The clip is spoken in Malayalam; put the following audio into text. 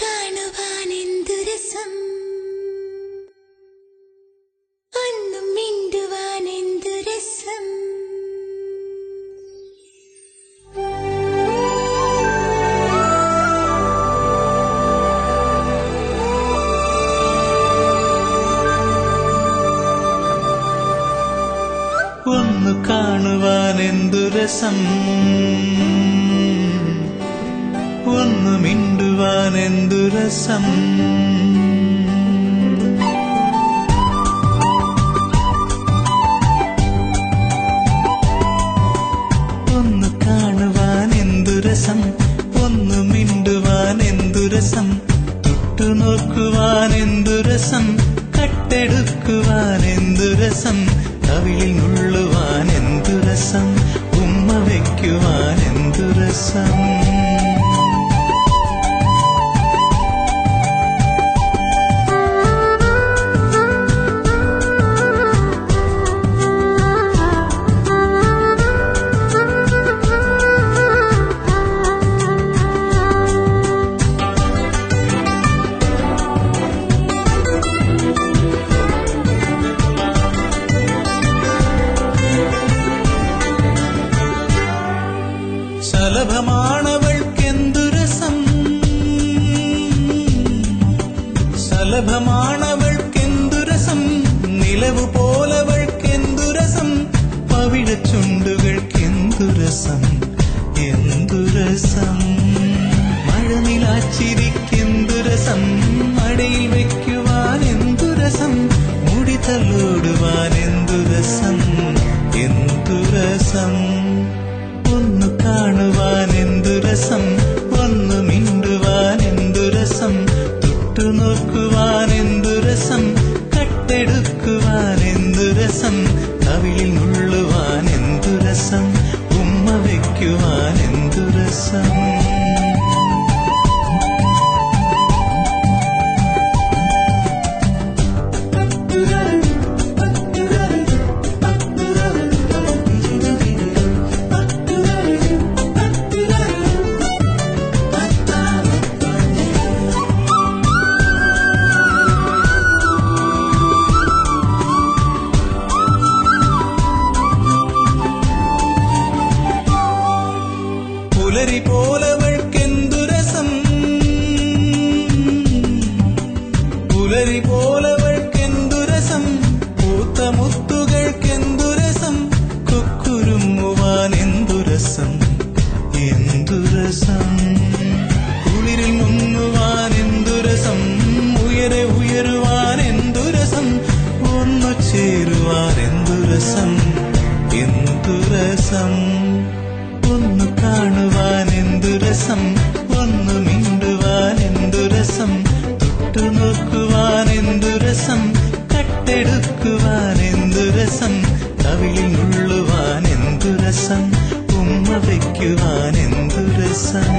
കാണുവാനെന്തു രസം, ഒന്നും മിണ്ടുവാനെന്തു രസം. ഒന്നു കാണുവാനെന്തു രസം, ഒന്നു മിണ്ടുവാനെന്തു രസം. ഒന്നു കാണുവാനെന്തു രസം, ഒന്നു മിണ്ടുവാനെന്തു രസം. തൊട്ടുനോക്കുവാനെന്തു രസം, കട്ടെടുക്കുവാനെന്തു രസം. കവിളിൽ നുള്ളുവാനെന്തു രസം, ഉമ്മ വയ്ക്കുവാനെന്തു രസം. ശലഭമാണവൾക്കെന്തു രസം, ശലഭമാണവൾക്കെന്തു രസം. നിലവു പോലവൾക്കെന്തു രസം, പവിഴച്ചുണ്ടുകൾക്കെന്തു രസം, എന്തു രസം. മഴനിലാച്ചിരിക്കെന്തു രസം, മടയിൽ വയ്ക്കുവാനെന്തു രസം. മുടി തലോടുവാനെന്തു രസം, എന്തു രസം. ഒന്നു കാണുവാനെന്തു രസം, ഒന്നു മിണ്ടുവാനെന്തു രസം. തൊട്ടുനോക്കുവാനെന്തു രസം, കട്ടെടുക്കുവാനെന്തു രസം. കവിളിൽ നുള്ളുവാനെന്തു രസം, ഉമ്മ വയ്ക്കുവാനെന്തു രസം. പുലരി പോലവൾക്കെന്തു രസം, പുലരി പോലവൾക്കെന്തു രസം. പൂത്ത മുത്തുകൾക്കെന്തു രസം, കൊക്കുരുമ്മുവാനെന്തു രസം, എന്തു രസം. കുളിരിൽ മുങ്ങുവാനെന്തു രസം, ഉയരെ ഉയരുവാനെന്തു രസം. ഒന്നു ചേരുവാനെന്തു രസം, എന്തു രസം. ഒന്നു കാണുവാനെന്തു രസം, ഒന്നു മിണ്ടുവാനെന്തു രസം. തൊട്ടുനോക്കുവാനെന്തു രസം, കട്ടെടുക്കുവാനെന്തു രസം. കവിളിൽ നുള്ളുവാനെന്തു രസം, ഉമ്മ വയ്ക്കുവാനെന്തു രസം.